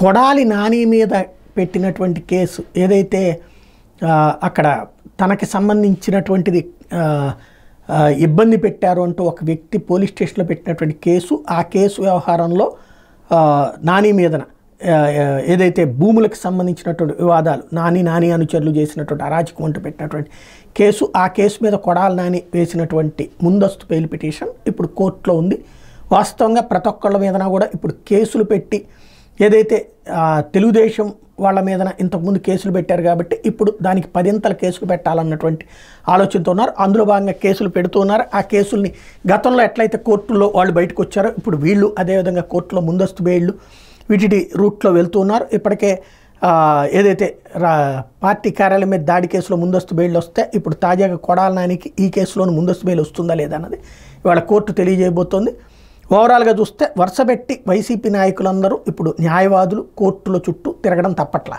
కొడాలి నాని మీద పెట్టినటువంటి కేసు ఏదైతే అక్కడ తనకి సంబంధించినటువంటిది ఇబ్బంది పెట్టారు అంటూ ఒక వ్యక్తి పోలీస్ స్టేషన్లో పెట్టినటువంటి కేసు, ఆ కేసు వ్యవహారంలో నాని మీదన ఏదైతే భూములకు సంబంధించినటువంటి వివాదాలు నాని అనుచరులు చేసినటువంటి అరాచకం అంటూ పెట్టినటువంటి కేసు, ఆ కేసు మీద కొడాలి నాని వేసినటువంటి ముందస్తు బెయిల్ పిటిషన్ ఇప్పుడు కోర్టులో ఉంది. వాస్తవంగా ప్రతి ఒక్కళ్ళ మీదన కూడా ఇప్పుడు కేసులు పెట్టి ఏదైతే తెలుగుదేశం వాళ్ళ మీదన ఇంతకుముందు కేసులు పెట్టారు కాబట్టి ఇప్పుడు దానికి 10 కేసులు పెట్టాలన్నటువంటి ఆలోచనతో ఉన్నారు. అందులో భాగంగా కేసులు పెడుతున్నారు. ఆ కేసుల్ని గతంలో ఎట్లయితే కోర్టుల్లో వాళ్ళు బయటకు వచ్చారో ఇప్పుడు వీళ్ళు అదేవిధంగా కోర్టులో ముందస్తు బెయిళ్ళు వీటి రూట్లో వెళ్తున్నారు. ఇప్పటికే ఏదైతే పార్టీ కార్యాలయం మీద దాడి కేసులో ముందస్తు బెయిల్ వస్తే ఇప్పుడు తాజాగా కొడాలి నానికి ఈ కేసులోని ముందస్తు బెయిల్ వస్తుందా లేదా అన్నది ఇవాళ కోర్టు తెలియజేయబోతోంది. ఓవరాల్గా చూస్తే వరుసపెట్టి వైసీపీ నాయకులందరూ ఇప్పుడు న్యాయవాదులు కోర్టుల చుట్టూ తిరగడం తప్పట్లా.